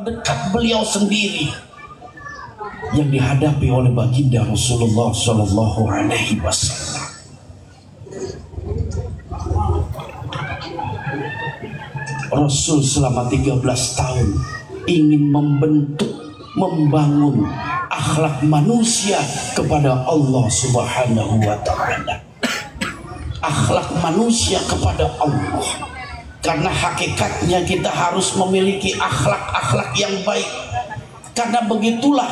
terdekat beliau sendiri yang dihadapi oleh baginda Rasulullah Shallallahu Alaihi Wasallam. Rasul selama 13 tahun ingin membentuk, membangun akhlak manusia kepada Allah Subhanahu wa Ta'ala. Akhlak manusia kepada Allah. Karena hakikatnya kita harus memiliki akhlak-akhlak yang baik. Karena begitulah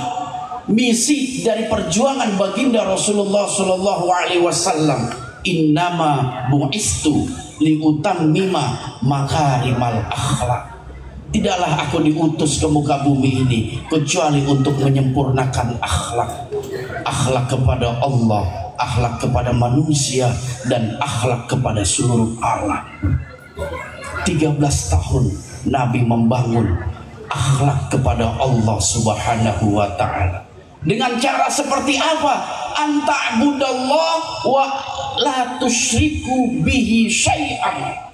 misi dari perjuangan baginda Rasulullah Sallallahu Alaihi Wasallam. Innama bu'istu liutammima makarimal akhlak. Tidaklah aku diutus ke muka bumi ini kecuali untuk menyempurnakan akhlak. Akhlak kepada Allah, akhlak kepada manusia, dan akhlak kepada seluruh alam. 13 tahun Nabi membangun akhlak kepada Allah Subhanahu wa Ta'ala. Dengan cara seperti apa? Anta'budallah wa la tusyriku bihi syai'an.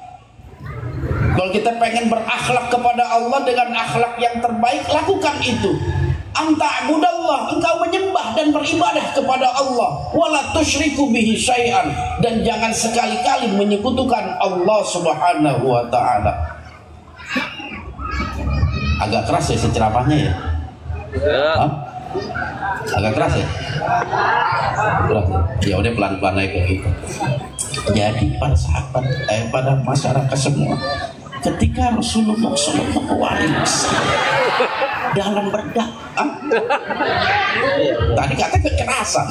Kalau kita pengen berakhlak kepada Allah dengan akhlak yang terbaik, lakukan itu. Anta'budallah, engkau menyembah dan beribadah kepada Allah, wala tusyriku bihi syai'an, dan jangan sekali-kali menyekutukan Allah Subhanahu wa Ta'ala. Agak keras ya ceramahnya ya? Hah? Agak keras ya? Keras ya? Ya udah pelan-pelan aja gitu. Jadi para sahabat, pada masyarakat semua, ketika Rasulullah SAW dalam berdakwah, tadi kata kekerasan,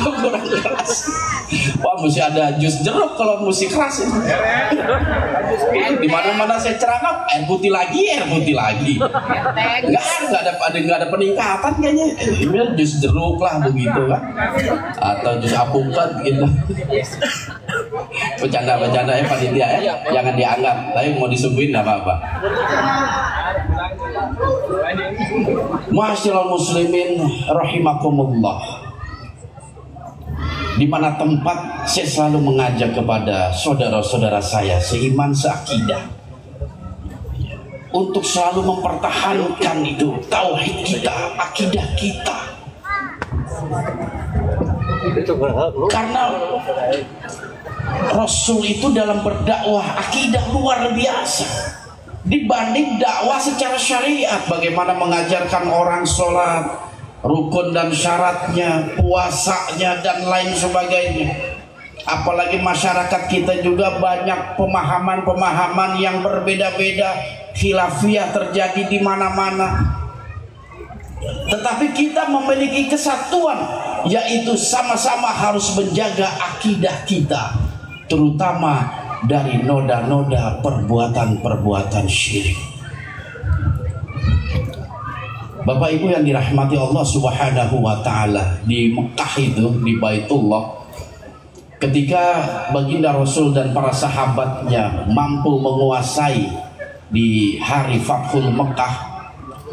kurang keras. Wah, mesti ada jus jeruk kalau mesti keras ini. Di mana-mana saya ceramah, air putih lagi. Nggak ada peningkatan kayaknya. Jus jeruk lah begitu kan, atau jus apukat gitu. Bercanda ya panitia ya, jangan dianggap. Tapi mau disungguhin nggak apa-apa. Ma'asyiral muslimin rahimakumullah. Di mana tempat saya selalu mengajak kepada saudara-saudara saya seiman seakidah untuk selalu mempertahankan itu tauhid kita, akidah kita. Karena Rasul itu dalam berdakwah akidah luar biasa dibanding dakwah secara syariat. Bagaimana mengajarkan orang sholat, rukun dan syaratnya, puasanya, dan lain sebagainya. Apalagi masyarakat kita juga banyak pemahaman-pemahaman yang berbeda-beda, khilafiyah terjadi di mana-mana. Tetapi kita memiliki kesatuan, yaitu sama-sama harus menjaga akidah kita, terutama dari noda-noda perbuatan-perbuatan syirik. Bapak Ibu yang dirahmati Allah Subhanahu wa Ta'ala, di Mekah itu, di Baitullah, ketika baginda Rasul dan para sahabatnya mampu menguasai di hari Fathul Mekah,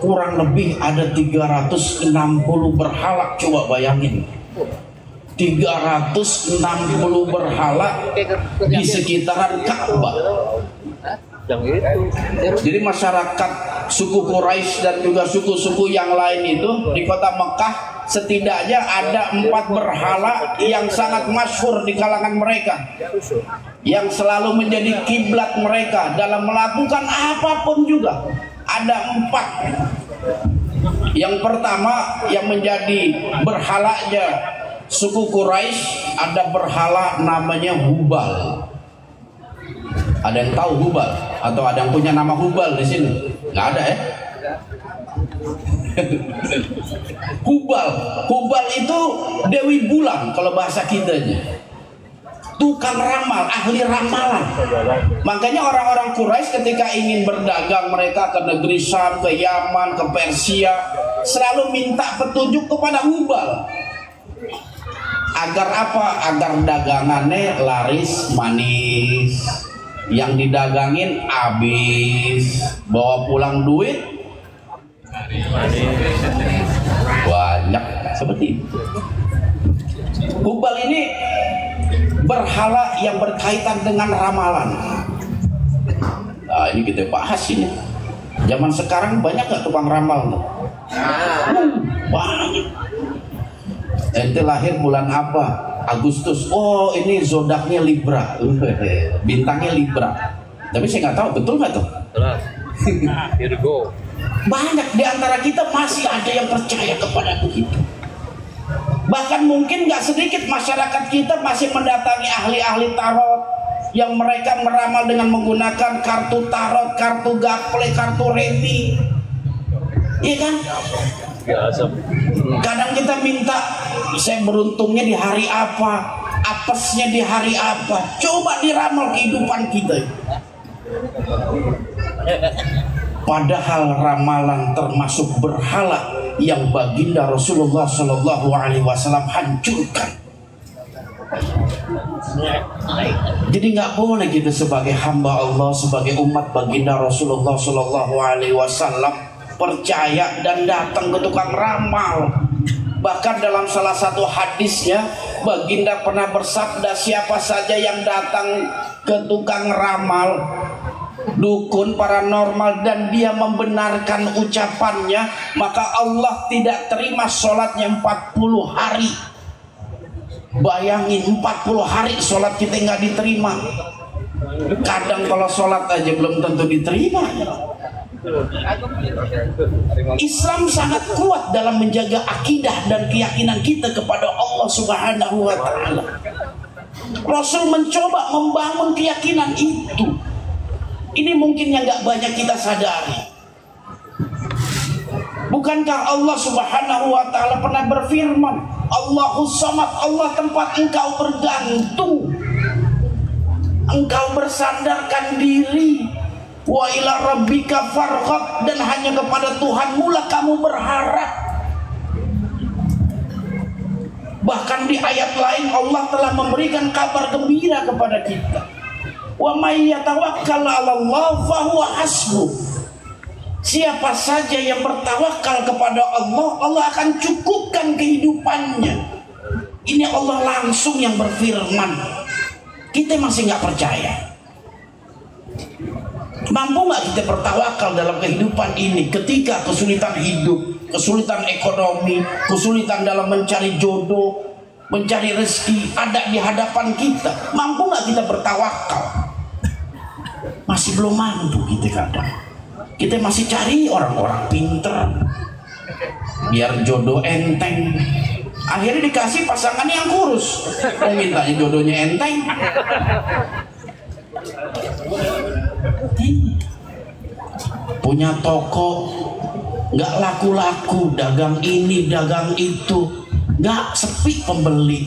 kurang lebih ada 360 berhala. Coba bayangin, 360 berhala di sekitaran Ka'bah. Jadi masyarakat suku Quraisy dan juga suku-suku yang lain itu di kota Mekah setidaknya ada 4 berhala yang sangat masyhur di kalangan mereka, yang selalu menjadi kiblat mereka dalam melakukan apapun juga. Ada 4. Yang pertama yang menjadi berhalanya suku Quraisy, ada berhala namanya Hubal. Ada yang tahu Hubal? Atau ada yang punya nama Hubal di sini? Nggak ada ya? Hubal itu Dewi Bulan kalau bahasa kitanya. Tukang ramal, ahli ramalan. Makanya orang-orang Quraisy ketika ingin berdagang mereka ke negeri Syam, ke Yaman, ke Persia, selalu minta petunjuk kepada Hubal. Agar apa? Agar dagangannya laris manis, yang didagangin habis, bawa pulang duit banyak, seperti itu. Hubal ini berhala yang berkaitan dengan ramalan. Nah, ini kita bahas ini. Zaman sekarang banyak gak tukang ramal tuh? Banyak. Ente lahir bulan apa? Agustus. Oh ini zodiaknya Libra. Bintangnya Libra. Tapi saya nggak tahu betul nggak tuh? Virgo. Banyak di antara kita masih ada yang percaya kepada begitu. Bahkan mungkin nggak sedikit masyarakat kita masih mendatangi ahli-ahli tarot yang mereka meramal dengan menggunakan kartu tarot, kartu gaple, kartu reti. Iya kan? Kadang kita minta, saya beruntungnya di hari apa, apesnya di hari apa. Coba diramal kehidupan kita. Padahal ramalan termasuk berhala yang baginda Rasulullah Shallallahu Alaihi Wasallam hancurkan. Jadi nggak boleh kita sebagai hamba Allah, sebagai umat baginda Rasulullah Shallallahu Alaihi Wasallam percaya dan datang ke tukang ramal. Bahkan dalam salah satu hadisnya baginda pernah bersabda, siapa saja yang datang ke tukang ramal, dukun, paranormal, dan dia membenarkan ucapannya, maka Allah tidak terima sholatnya 40 hari. Bayangin 40 hari sholat kita nggak diterima. Kadang kalau sholat aja belum tentu diterima. Islam sangat kuat dalam menjaga akidah dan keyakinan kita kepada Allah Subhanahu wa Ta'ala. Rasul mencoba membangun keyakinan itu. Ini mungkin yang gak banyak kita sadari. Bukankah Allah Subhanahu wa Ta'ala pernah berfirman, Allahus Samad, Allah tempat engkau bergantung, engkau bersandarkan diri. Wa ila rabbika farghab, dan hanya kepada Tuhanmu lah kamu berharap. Bahkan di ayat lain Allah telah memberikan kabar gembira kepada kita. Wa may yatawakkal 'ala Allah fa huwa hasbuh. Siapa saja yang bertawakal kepada Allah, Allah akan cukupkan kehidupannya. Ini Allah langsung yang berfirman. Kita masih nggak percaya. Mampu nggak kita bertawakal dalam kehidupan ini ketika kesulitan hidup, kesulitan ekonomi, kesulitan dalam mencari jodoh, mencari rezeki ada di hadapan kita? Mampu nggak kita bertawakal? Masih belum mampu kita kadang. Kita masih cari orang-orang pinter biar jodoh enteng. Akhirnya dikasih pasangan yang kurus. Mintanya jodohnya enteng. Punya toko nggak laku-laku, dagang ini dagang itu, nggak sepi pembeli,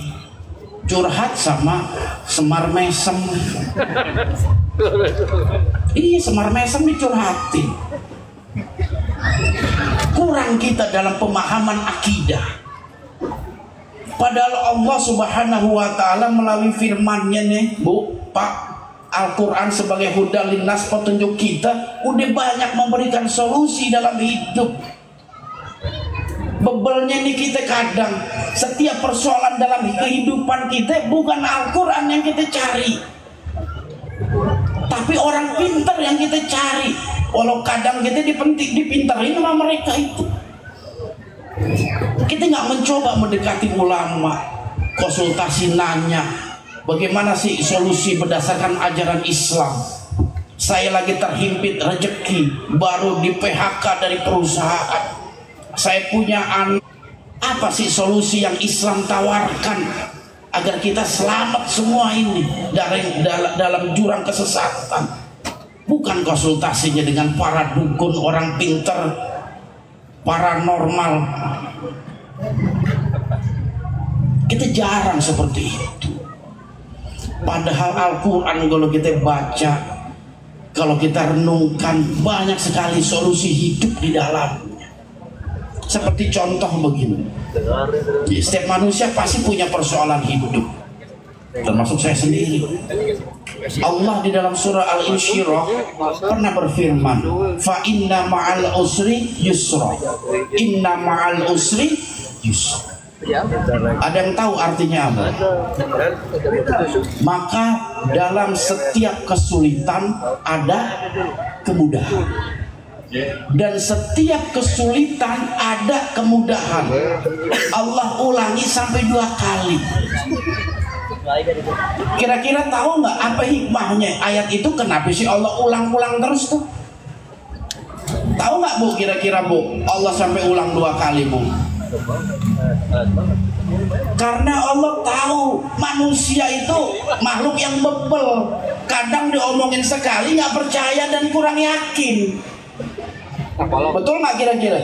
curhat sama Semar Mesem. Iya, Semar Mesem dicurhatin. Kurang kita dalam pemahaman akidah. Padahal Allah Subhanahu wa Ta'ala melalui firman-Nya nih, Bu, Pak, Al-Quran sebagai hudal linnas, petunjuk kita, udah banyak memberikan solusi dalam hidup. Bebelnya nih kita kadang, setiap persoalan dalam kehidupan kita bukan Al-Quran yang kita cari, tapi orang pintar yang kita cari. Walau kadang kita dipintarin sama mereka itu. Kita nggak mencoba mendekati ulama, konsultasi, nanya bagaimana sih solusi berdasarkan ajaran Islam. Saya lagi terhimpit rezeki, baru di PHK dari perusahaan. Saya punya anak. Apa sih solusi yang Islam tawarkan agar kita selamat semua ini dalam jurang kesesatan? Bukan konsultasinya dengan para dukun, orang pinter, paranormal. Kita jarang seperti itu. Padahal Al-Quran kalau kita baca, kalau kita renungkan, banyak sekali solusi hidup di dalamnya. Seperti contoh begini, setiap manusia pasti punya persoalan hidup, termasuk saya sendiri. Allah di dalam surah Al-Insyirah pernah berfirman, fa inna ma'al usri yusra, inna ma'al usri yusra. Ada yang tahu artinya apa? Maka dalam setiap kesulitan ada kemudahan. Dan setiap kesulitan ada kemudahan. Allah ulangi sampai 2 kali. Kira-kira tahu nggak apa hikmahnya ayat itu? Kenapa sih Allah ulang-ulang terus tuh? Tahu nggak Bu? Kira-kira Bu, Allah sampai ulang 2 kali Bu? Karena Allah tahu manusia itu makhluk yang bebel. Kadang diomongin sekali nggak percaya dan kurang yakin. Betul nggak kira-kira?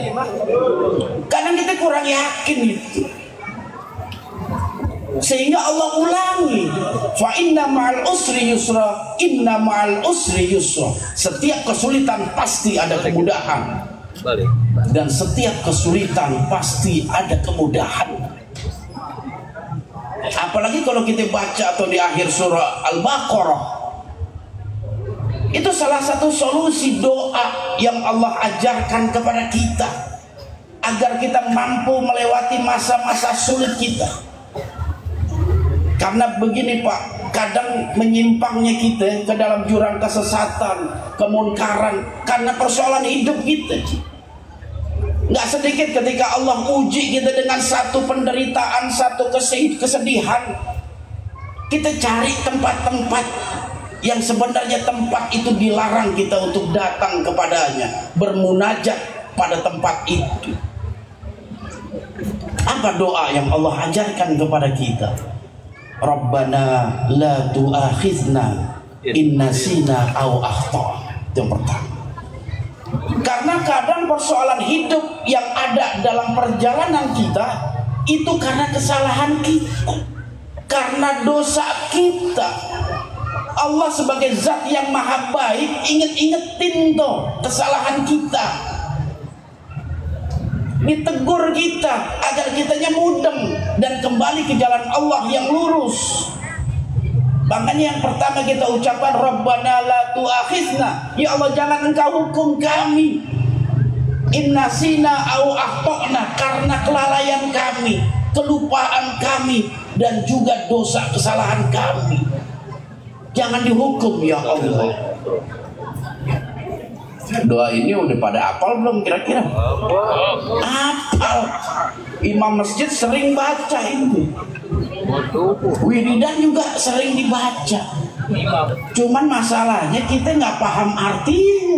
Kadang kita kurang yakin gitu. Sehingga Allah ulangi, fa inna ma'al usri yusra, inna ma'al usri yusra. Setiap kesulitan pasti ada kemudahan. Dan setiap kesulitan pasti ada kemudahan. Apalagi kalau kita baca atau di akhir surah Al-Baqarah, itu salah satu solusi doa yang Allah ajarkan kepada kita agar kita mampu melewati masa-masa sulit kita. Karena begini Pak, kadang menyimpangnya kita ke dalam jurang kesesatan, kemunkaran karena persoalan hidup kita. Nggak sedikit ketika Allah uji kita dengan satu penderitaan, satu kesedihan, kita cari tempat-tempat yang sebenarnya tempat itu dilarang kita untuk datang kepadanya, bermunajat pada tempat itu. Apa doa yang Allah ajarkan kepada kita? Rabbana la tu'akhizna in nasina aw akhtana. Yang pertama. Karena kadang persoalan hidup yang ada dalam perjalanan kita itu karena kesalahan kita, karena dosa kita. Allah sebagai zat yang maha baik inget-ingetin tuh kesalahan kita, ditegur kita agar kitanya mudeng dan kembali ke jalan Allah yang lurus. Makanya yang pertama kita ucapkan Rabbana la tu'akhizna, ya Allah jangan engkau hukum kami innasina au akhtana, karena kelalaian kami, kelupaan kami, dan juga dosa kesalahan kami. Jangan dihukum ya Allah. Doa ini udah pada hafal belum kira-kira? Hafal. Imam masjid sering baca ini. Wiridan juga sering dibaca. Cuman masalahnya kita nggak paham artinya.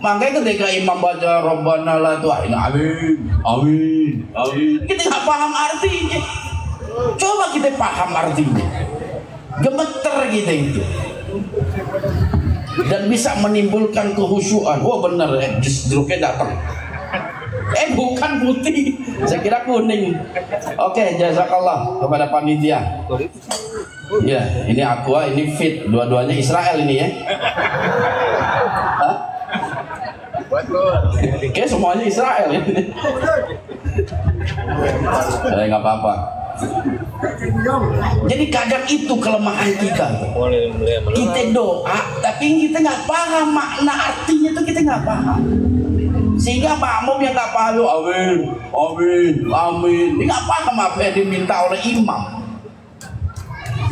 Makanya ketika imam baca Rabbana la tu'akhizna, amin, amin, amin, kita nggak paham artinya. Coba kita paham artinya, gemeter kita itu, dan bisa menimbulkan kehusyuan. Wah bener, jeruknya datang. Bukan putih, saya kira kuning. Oke, jazakallah kepada panitia. Ya, ini Aqua, ini Fit, dua-duanya Israel ini ya. Hah? Oke, semuanya Israel ini. Nggak apa-apa. Jadi kadang itu kelemahan kita. Kita doa, tapi kita nggak paham makna artinya, itu kita nggak paham. Sehingga makmum yang nggak paham, amin, amin, amin, nggak paham apa yang diminta oleh imam.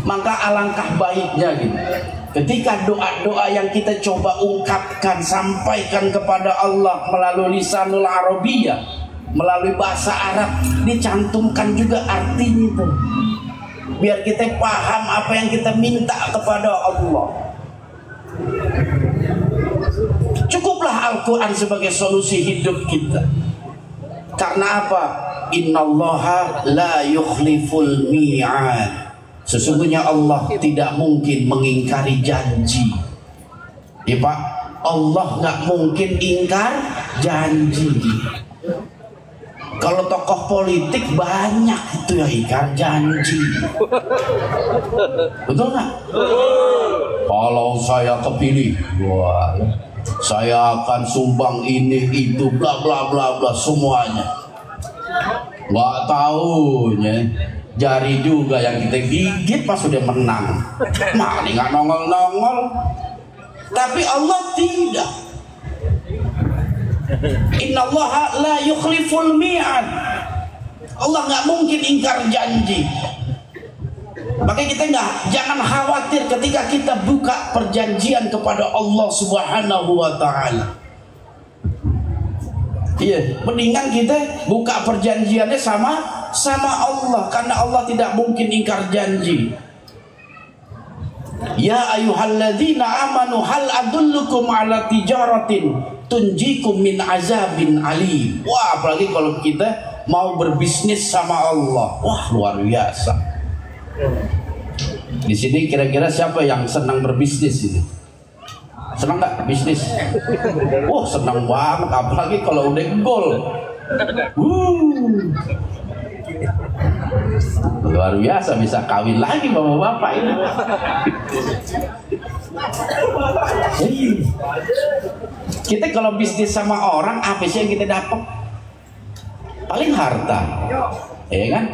Maka alangkah baiknya gitu, ketika doa-doa yang kita coba ungkapkan, sampaikan kepada Allah melalui lisanul Arabiyah, melalui bahasa Arab, dicantumkan juga artinya itu, biar kita paham apa yang kita minta kepada Allah. Cukuplah Al-Quran sebagai solusi hidup kita. Karena apa? Innallaha la yukhliful mi'ad. Sesungguhnya Allah tidak mungkin mengingkari janji. Ya Pak, Allah nggak mungkin ingkar janji. Kalau tokoh politik banyak itu yang ingkar janji. Betul nggak? Kalau saya kepilih, wah, saya akan sumbang ini itu bla bla bla bla semuanya. Nggak tahunya jari juga yang kita gigit pas sudah menang. Malah nggak nongol-nongol. Tapi Allah tidak. Innallaha la yukhliful mi'ad. Allah nggak mungkin ingkar janji. Makanya kita jangan khawatir ketika kita buka perjanjian kepada Allah Subhanahu wa ta'ala. Iya, mendingan kita buka perjanjiannya sama Allah, karena Allah tidak mungkin ingkar janji. Ya ayyuhalladzina amanu hal adullukum ala tijaratin tunjikum min azabin alim. Wah, apalagi kalau kita mau berbisnis sama Allah. Wah, luar biasa. Di sini kira-kira siapa yang senang berbisnis ini? Senang nggak bisnis? Wah, senang banget, apalagi kalau udah gol. Luar biasa, bisa kawin lagi bapak-bapak ini. Kita kalau bisnis sama orang, apa sih yang kita dapat? Paling harta, ya kan?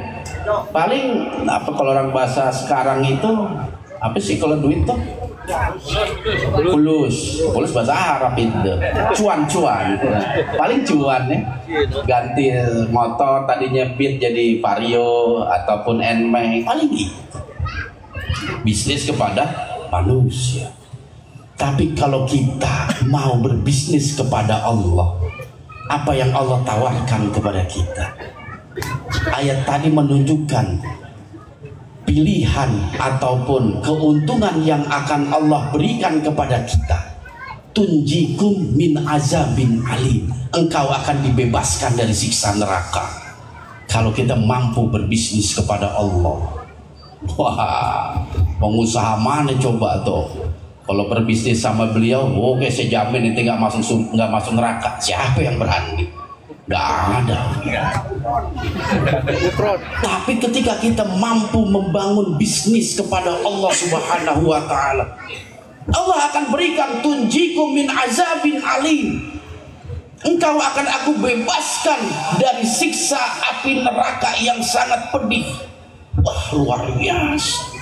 Paling apa kalau orang bahasa sekarang itu apa sih kalau duit tuh? Fulus bahasa Arab itu, cuan, paling cuan ya. Ganti motor tadinya Beat jadi Vario ataupun Nmax, paling gitu. Bisnis kepada manusia. Tapi kalau kita mau berbisnis kepada Allah, apa yang Allah tawarkan kepada kita? Ayat tadi menunjukkan pilihan ataupun keuntungan yang akan Allah berikan kepada kita. Tunjikum min azabin alim. Engkau akan dibebaskan dari siksa neraka kalau kita mampu berbisnis kepada Allah. Wah, pengusaha mana coba tuh kalau berbisnis sama beliau? Oke, saya jamin nanti nggak masuk neraka. Siapa yang berani? Nggak ada. Tapi ketika kita mampu membangun bisnis kepada Allah Subhanahu wa Ta'ala, Allah akan berikan tunjikum min azabin alim. Engkau akan aku bebaskan dari siksa api neraka yang sangat pedih. Wah, luar biasa.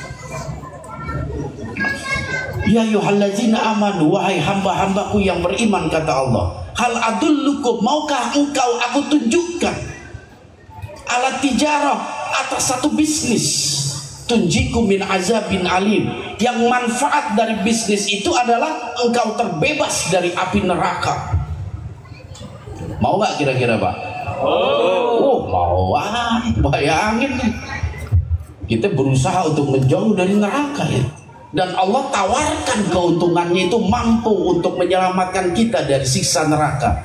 Ya ayyuhallazina amanu, wahai hamba-hambaku yang beriman, kata Allah, hal adullukum, maukah engkau aku tunjukkan, ala tijarah, atas satu bisnis, tunjikum min azabin alim, yang manfaat dari bisnis itu adalah engkau terbebas dari api neraka. Mau gak kira-kira Pak? Mau. Bayangin nih, kita berusaha untuk menjauh dari neraka ya. Dan Allah tawarkan keuntungannya itu mampu untuk menyelamatkan kita dari siksa neraka.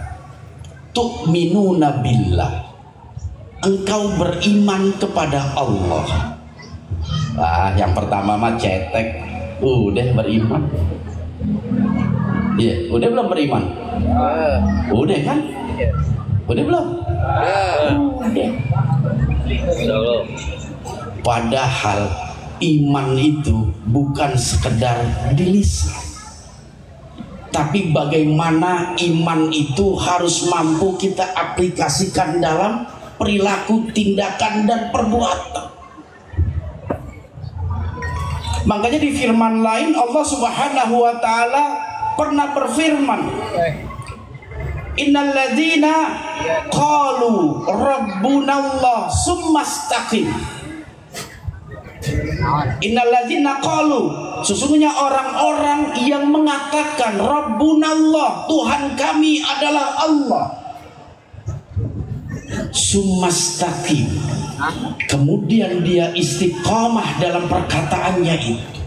Tu'minuna billah, engkau beriman kepada Allah. Yang pertama mah cetek, udah beriman. Iya, udah belum beriman? Udah kan? Udah belum? Udah. Padahal iman itu bukan sekedar di lisan, tapi bagaimana iman itu harus mampu kita aplikasikan dalam perilaku, tindakan, dan perbuatan. Makanya di firman lain Allah Subhanahu wa Ta'ala pernah berfirman, innal ladzina qalu rabbunallah summastaqim. Innalladzina qalu, sesungguhnya orang-orang yang mengatakan Rabbunallah, Tuhan kami adalah Allah, summastaqim, kemudian dia istiqomah dalam perkataannya itu.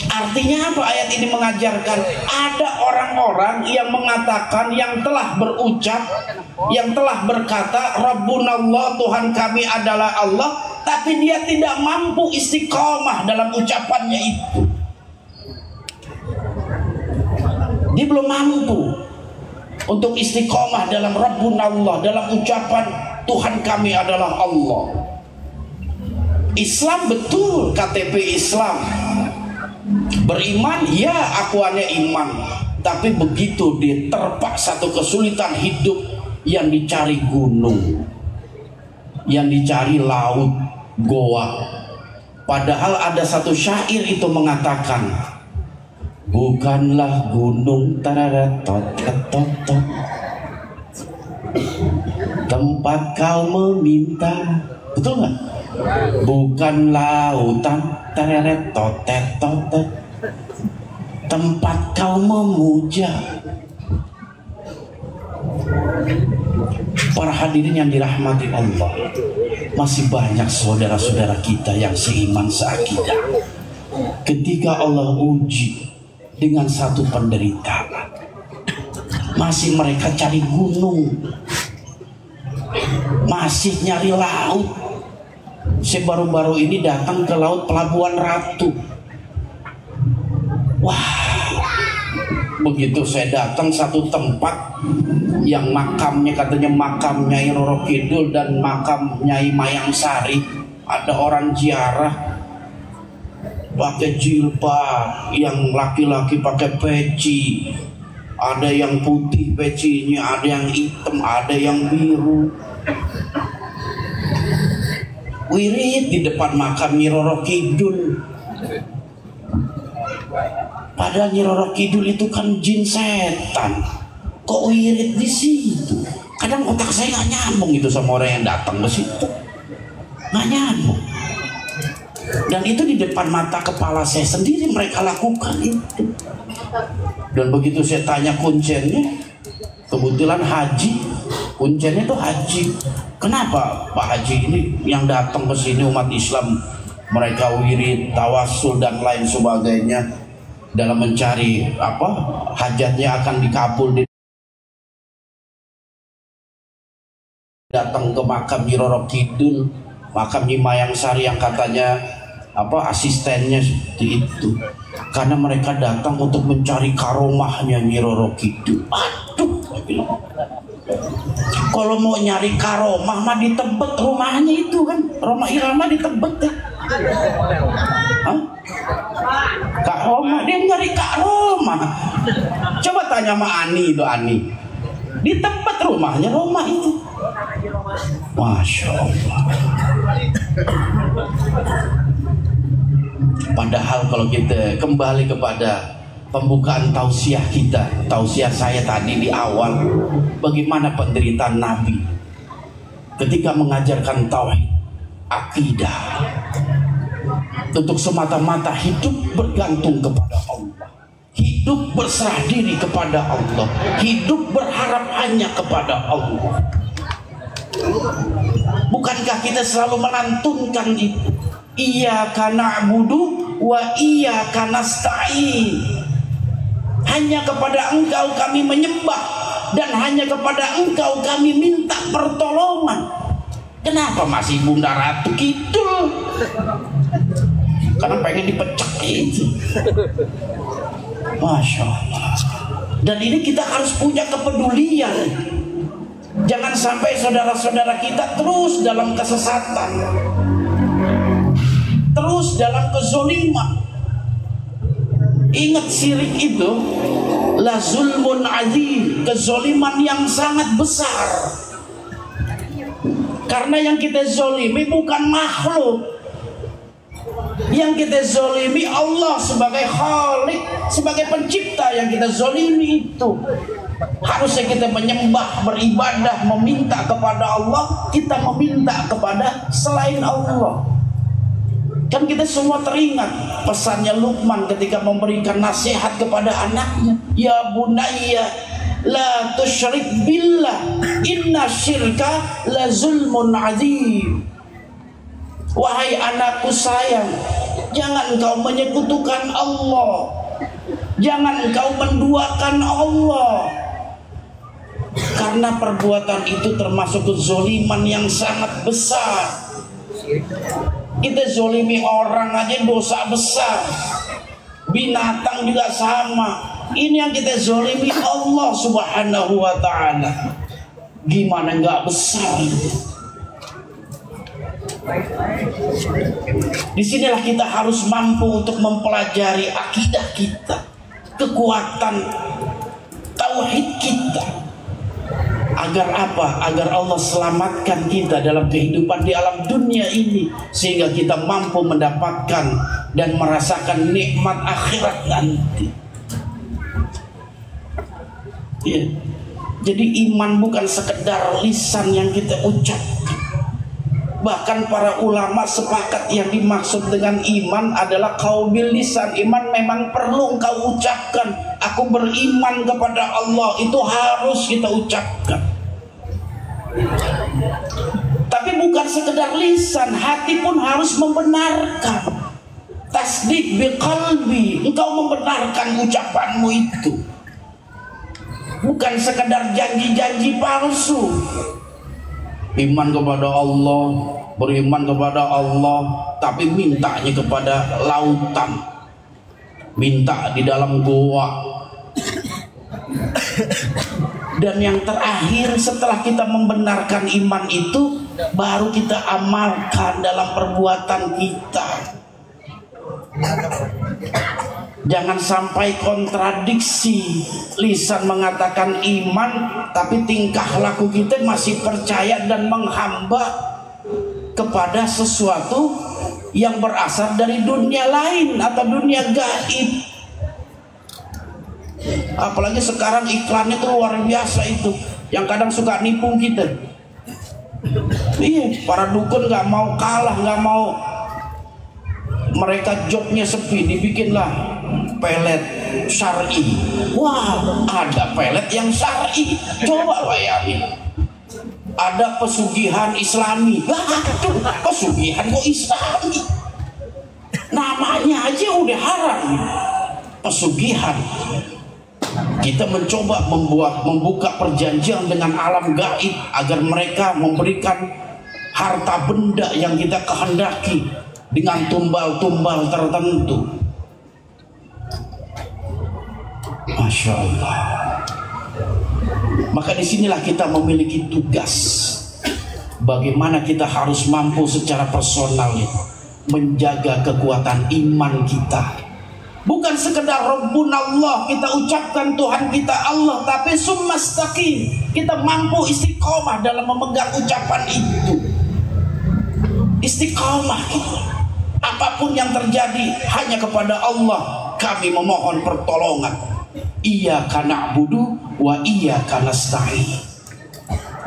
Artinya apa ayat ini mengajarkan? Ada orang-orang yang mengatakan, yang telah berucap, yang telah berkata Rabbunallah, Tuhan kami adalah Allah, tapi dia tidak mampu istiqomah dalam ucapannya itu. Dia belum mampu untuk istiqomah dalam Rabbunallah, dalam ucapan Tuhan kami adalah Allah. Islam betul, KTP Islam. Beriman, ya akuannya iman. Tapi begitu diterpa satu kesulitan hidup, yang dicari gunung, yang dicari laut, goa. Padahal ada satu syair itu mengatakan, bukanlah gunung tararatot tempat kau meminta. Betul nggak? Bukan lautan tararatot tempat kau memuja. Para hadirin yang dirahmati Allah, masih banyak saudara-saudara kita yang seiman seakidah. Ketika Allah uji dengan satu penderitaan, masih mereka cari gunung, masih nyari laut. Saya baru-baru ini datang ke laut Pelabuhan Ratu. Wah, begitu saya datang satu tempat yang makamnya katanya makam Nyai Roro Kidul dan makam Nyai Mayang Sari, ada orang ziarah pakai jilbab, yang laki-laki pakai peci, ada yang putih pecinya, ada yang hitam, ada yang biru. Wirid di depan makam Nyi Roro Kidul. Padahal Nyi Roro Kidul itu kan jin setan. Kok wirid di situ? Kadang otak saya nggak nyambung itu sama orang yang datang ke situ. Nggak nyambung. Dan itu di depan mata kepala saya sendiri mereka lakukan itu. Dan begitu saya tanya kuncennya, kebetulan haji, kuncennya itu haji. Kenapa Pak Haji ini yang datang ke sini umat Islam, mereka wirid, tawasul dan lain sebagainya dalam mencari hajatnya akan dikabul, datang ke makam Nyi Roro Kidul, makam Nyi Mayang Sari yang katanya asistennya seperti itu, karena mereka datang untuk mencari karomahnya Nyi Roro Kidul. Aduh, kalau mau nyari karomah mah di Tebet rumahnya itu kan, Roma Irama di Tebet ya. Hah? Kak Roma, dia nyari Kak Roma. Coba tanya sama Ani itu, Ani di Tebet rumahnya Roma itu. Masya Allah. Padahal kalau kita kembali kepada pembukaan tausiah kita, tausiah saya tadi di awal, bagaimana penderitaan Nabi ketika mengajarkan tauhid, akidah, untuk semata-mata hidup bergantung kepada Allah, hidup berserah diri kepada Allah, hidup berharap hanya kepada Allah. Bukankah kita selalu melantunkan itu? Iyyaka na'budu wa iyyaka nasta'in. Hanya kepada Engkau kami menyembah dan hanya kepada Engkau kami minta pertolongan. Kenapa masih Bunda Ratu Kidul? Karena pengen dipecek itu. Masya Allah. Dan ini kita harus punya kepedulian. Jangan sampai saudara-saudara kita terus dalam kesesatan, terus dalam kezoliman. Ingat, syirik itu la zulmun azim, kezoliman yang sangat besar. Karena yang kita zolimi bukan makhluk, yang kita zolimi Allah sebagai Khalik, sebagai pencipta. Yang kita zolimi itu harusnya kita menyembah, beribadah, meminta kepada Allah, kita meminta kepada selain Allah. Kan kita semua teringat pesannya Luqman ketika memberikan nasihat kepada anaknya, ya bunayya la tusyrik billah inna syirka la zulmun azim. Wahai anakku sayang, jangan engkau menyekutukan Allah, jangan engkau menduakan Allah, karena perbuatan itu termasuk kezoliman yang sangat besar. Kita zolimi orang aja dosa besar, binatang juga sama. Ini yang kita zolimi Allah Subhanahu wa ta'ala, gimana nggak besar? Disinilah kita harus mampu untuk mempelajari akidah kita, kekuatan tauhid kita. Agar apa? Agar Allah selamatkan kita dalam kehidupan di alam dunia ini, sehingga kita mampu mendapatkan dan merasakan nikmat akhirat nanti. Ya. Jadi iman bukan sekedar lisan yang kita ucapkan. Bahkan para ulama sepakat yang dimaksud dengan iman adalah qaul bil lisan. Iman memang perlu engkau ucapkan. Aku beriman kepada Allah, itu harus kita ucapkan. Tapi bukan sekedar lisan, hati pun harus membenarkan. Tasdik biqalbi, engkau membenarkan ucapanmu itu. Bukan sekedar janji-janji palsu. Iman kepada Allah, beriman kepada Allah, tapi mintanya kepada lautan, minta di dalam goa. Dan yang terakhir, setelah kita membenarkan iman itu, baru kita amalkan dalam perbuatan kita. Jangan sampai kontradiksi, lisan mengatakan iman tapi tingkah laku kita masih percaya dan menghamba kepada sesuatu yang berasal dari dunia lain atau dunia gaib. Apalagi sekarang iklannya tuh luar biasa itu, yang kadang suka nipu kita. Iya, para dukun nggak mau kalah, nggak mau mereka jobnya sepi, dibikinlah pelet syar'i. Wah, ada pelet yang syar'i. Coba bayangin. Ada pesugihan Islami. Waduh, pesugihan kok Islami? Namanya aja udah haram. Pesugihan. Kita mencoba membuka perjanjian dengan alam gaib agar mereka memberikan harta benda yang kita kehendaki dengan tumbal-tumbal tertentu. Masya Allah. Maka disinilah kita memiliki tugas. Bagaimana kita harus mampu secara personal menjaga kekuatan iman kita. Bukan sekedar Rabbunallah, kita ucapkan Tuhan kita Allah, tapi summastaqim, kita mampu istiqomah dalam memegang ucapan itu. Istiqomah kita. Apapun yang terjadi, hanya kepada Allah kami memohon pertolongan. Iyyaka na'budu wa iyyaka nasta'in.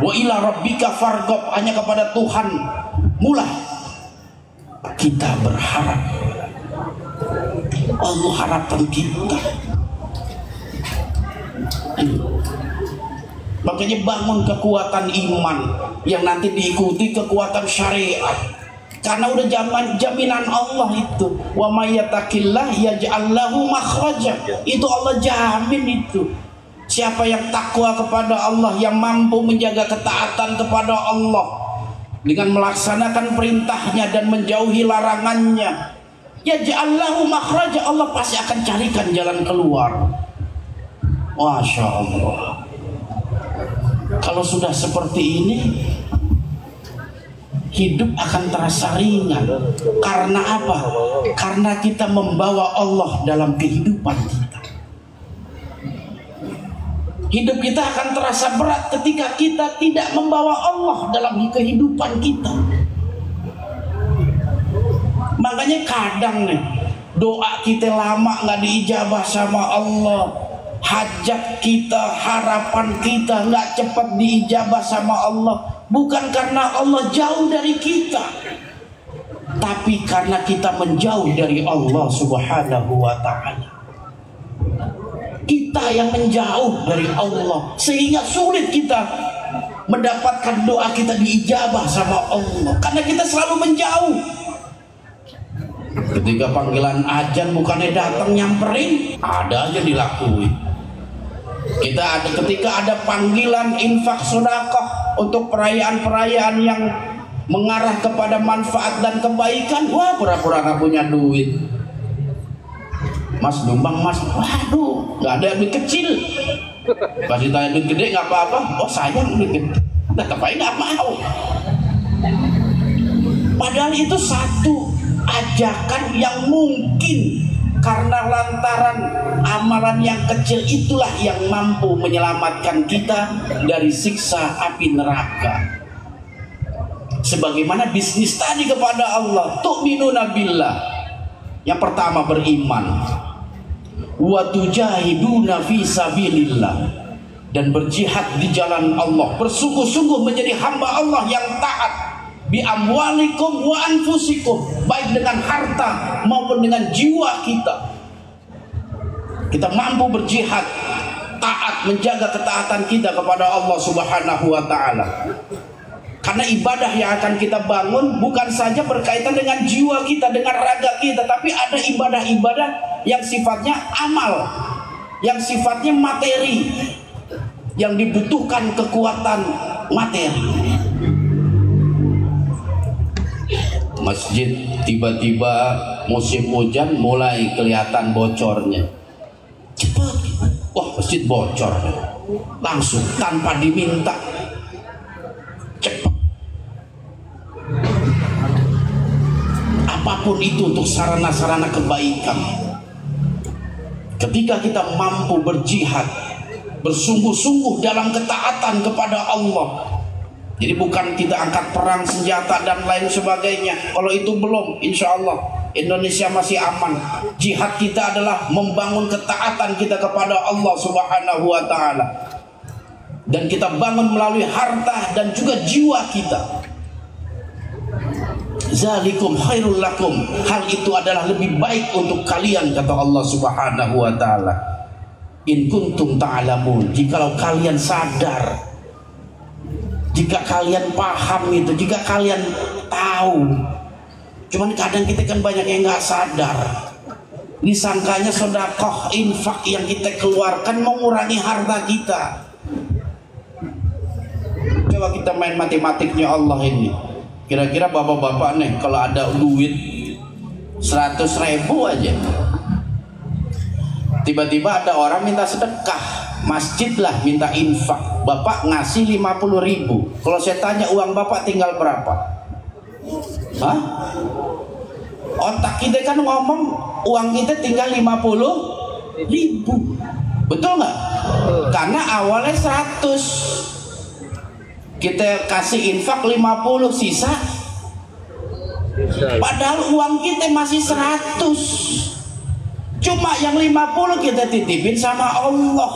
Wa ila rabbika farghab, hanya kepada Tuhan mula kita berharap. Allah harapan kita. Makanya bangun kekuatan iman yang nanti diikuti kekuatan syariat. Karena udah jaminan Allah itu. Wa may yattaqillah yaj'al lahu makhraja. Itu Allah jamin itu. Siapa yang takwa kepada Allah, yang mampu menjaga ketaatan kepada Allah dengan melaksanakan perintahnya dan menjauhi larangannya, yaj'al lahu makhraja, Allah pasti akan carikan jalan keluar. Masya Allah. Kalau sudah seperti ini, hidup akan terasa ringan. Karena apa? Karena kita membawa Allah dalam kehidupan kita. Hidup kita akan terasa berat ketika kita tidak membawa Allah dalam kehidupan kita. Makanya kadang nih, doa kita lama nggak diijabah sama Allah. Hajat kita, harapan kita nggak cepat diijabah sama Allah. Bukan karena Allah jauh dari kita, tapi karena kita menjauh dari Allah Subhanahu wa ta'ala. Kita yang menjauh dari Allah, sehingga sulit kita mendapatkan doa kita diijabah sama Allah, karena kita selalu menjauh. Ketika panggilan azan bukannya datang nyamperin, ada aja dilakuin. Ketika ada panggilan infak sedekah untuk perayaan-perayaan yang mengarah kepada manfaat dan kebaikan, wah pura-pura nggak punya duit. Mas nyumbang mas, waduh nggak ada duit kecil. Pas ditanya duit gede nggak apa-apa, oh sayang duit gede, nah tapi nggak mau. Padahal itu satu ajakan yang mungkin karena lantaran amalan yang kecil itulah yang mampu menyelamatkan kita dari siksa api neraka. Sebagaimana bisnis tadi kepada Allah, tu'minuna billah. Yang pertama beriman, wa tujahiduna fi sabilillah, dan berjihad di jalan Allah, bersungguh-sungguh menjadi hamba Allah yang taat, bi amwalikum wa anfusikum, baik dengan harta maupun dengan jiwa kita. Kita mampu berjihad taat, menjaga ketaatan kita kepada Allah Subhanahu wa taala. Karena ibadah yang akan kita bangun bukan saja berkaitan dengan jiwa kita, dengan raga kita, tapi ada ibadah-ibadah yang sifatnya amal, yang sifatnya materi, yang dibutuhkan kekuatan materi. Masjid tiba-tiba musim hujan mulai kelihatan bocornya. Cepat, wah masjid bocor, langsung tanpa diminta. Cepat. Apapun itu untuk sarana-sarana kebaikan. Ketika kita mampu berjihad, bersungguh-sungguh dalam ketaatan kepada Allah. Jadi bukan kita angkat perang senjata dan lain sebagainya. Kalau itu belum, insya Allah Indonesia masih aman. Jihad kita adalah membangun ketaatan kita kepada Allah Subhanahu wa taala. Dan kita bangun melalui harta dan juga jiwa kita. Zalikum khairul lakum. Hal itu adalah lebih baik untuk kalian, kata Allah Subhanahu wa taala. In kuntum ta'lamun. Jikalau kalian sadar, jika kalian paham itu, jika kalian tahu. Cuman kadang kita kan banyak yang nggak sadar. Disangkanya sedekah, infak yang kita keluarkan mengurangi harta kita. Coba kita main matematiknya Allah ini. Kira-kira bapak-bapak nih, kalau ada duit 100.000 aja, tiba-tiba ada orang minta sedekah, masjid lah minta infak, bapak ngasih 50.000. Kalau saya tanya uang bapak tinggal berapa? Hah? Otak kita kan ngomong uang kita tinggal 50.000. Betul nggak? Karena awalnya 100, kita kasih infak 50, sisa. Padahal uang kita masih 100. Cuma yang 50 kita titipin sama Allah.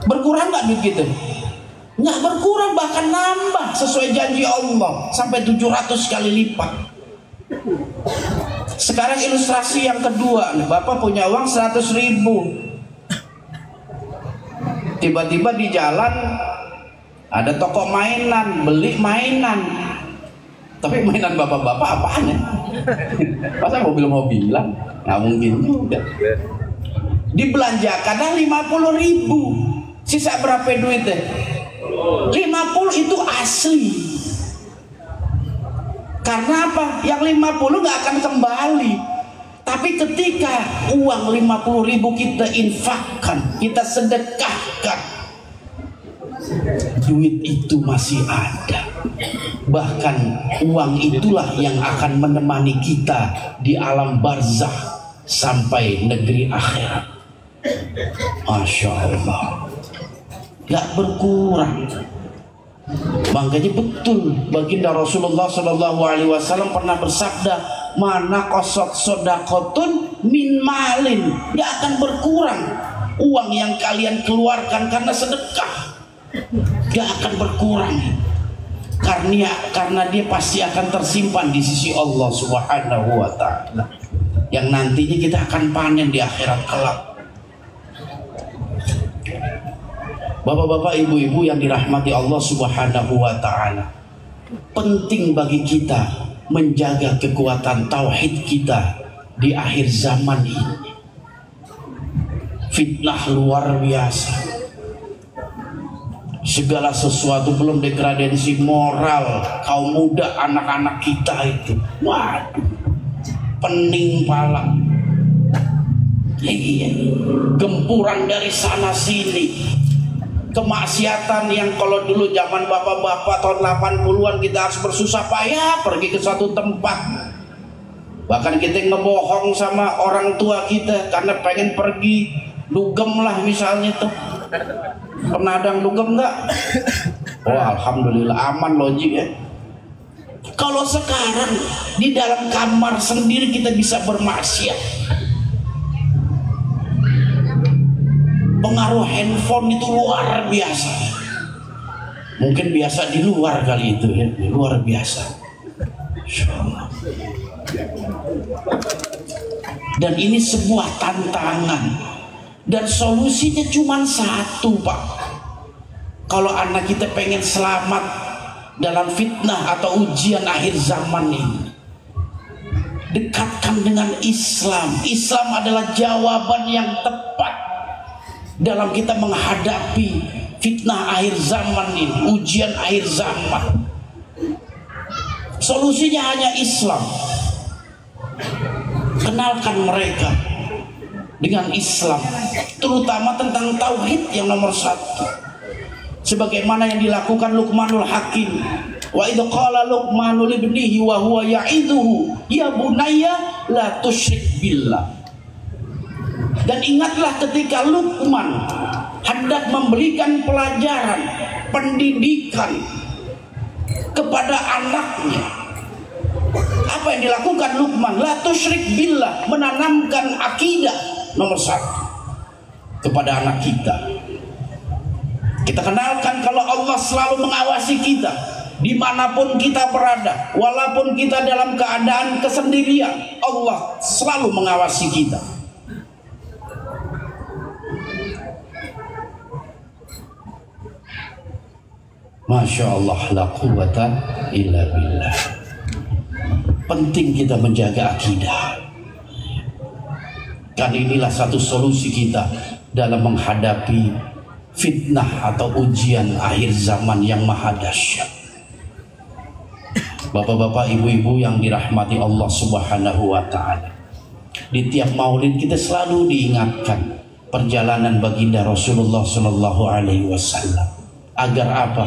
Berkurang nggak duit kita? Nggak berkurang, bahkan nambah sesuai janji Allah sampai 700 kali lipat. Sekarang ilustrasi yang kedua, bapak punya uang 100.000. Tiba-tiba di jalan ada toko mainan, beli mainan. Tapi mainan bapak-bapak apaan ya? Masa mobil-mobilan? Nggak mungkin juga. Dibelanjakanlah 50.000. Sisa berapa duitnya? 50 itu asli. Karena apa? Yang 50 nggak akan kembali. Tapi ketika uang 50.000 kita infakkan, kita sedekahkan, duit itu masih ada. Bahkan uang itulah yang akan menemani kita di alam barzakh sampai negeri akhirat. Masya Allah, gak berkurang. Makanya betul baginda Rasulullah SAW pernah bersabda, mana qasat sodakotun min malin, gak akan berkurang uang yang kalian keluarkan karena sedekah, gak akan berkurang. Karena dia pasti akan tersimpan di sisi Allah Subhanahu wa ta'ala, yang nantinya kita akan panen di akhirat kelak. Bapak-bapak, ibu-ibu yang dirahmati Allah Subhanahu wa ta'ala, penting bagi kita menjaga kekuatan tauhid kita di akhir zaman ini. Fitnah luar biasa. Segala sesuatu, belum degradasi moral kaum muda, anak-anak kita itu. Waduh, pening pala. Iya, gempuran dari sana sini. Kemaksiatan yang kalau dulu zaman bapak-bapak tahun 80-an kita harus bersusah payah pergi ke suatu tempat. Bahkan kita ngebohong sama orang tua kita karena pengen pergi dugem lah misalnya tuh. Pernah ada yang dugem nggak? Oh alhamdulillah aman, logik ya. Kalau sekarang di dalam kamar sendiri kita bisa bermaksiat. Pengaruh handphone itu luar biasa. Mungkin biasa di luar kali itu ya, luar biasa. Insyaallah. Dan ini sebuah tantangan. Dan solusinya cuma satu, Pak. Kalau anak kita pengen selamat dalam fitnah atau ujian akhir zaman ini, dekatkan dengan Islam. Islam adalah jawaban yang tepat dalam kita menghadapi fitnah akhir zaman ini, ujian akhir zaman. Solusinya hanya Islam. Kenalkan mereka dengan Islam, terutama tentang tauhid yang nomor satu, sebagaimana yang dilakukan Luqmanul Hakim. Wa idh qala Luqmanu libnihi wa huwa ya'idhuhu ya bunayya la tusyrik billah. Dan ingatlah ketika Luqman hendak memberikan pelajaran, pendidikan kepada anaknya, apa yang dilakukan Luqman? La tusyrik billah, menanamkan akidah nomor satu kepada anak kita. Kita kenalkan kalau Allah selalu mengawasi kita dimanapun kita berada, walaupun kita dalam keadaan kesendirian, Allah selalu mengawasi kita. Masya Allah, la quwwata illa billah. Penting kita menjaga akidah. Kan inilah satu solusi kita dalam menghadapi fitnah atau ujian akhir zaman yang maha dahsyat. Bapak-bapak, ibu-ibu yang dirahmati Allah Subhanahu wa ta'ala, di tiap maulid kita selalu diingatkan perjalanan baginda Rasulullah Sallallahu Alaihi Wasallam. Agar apa?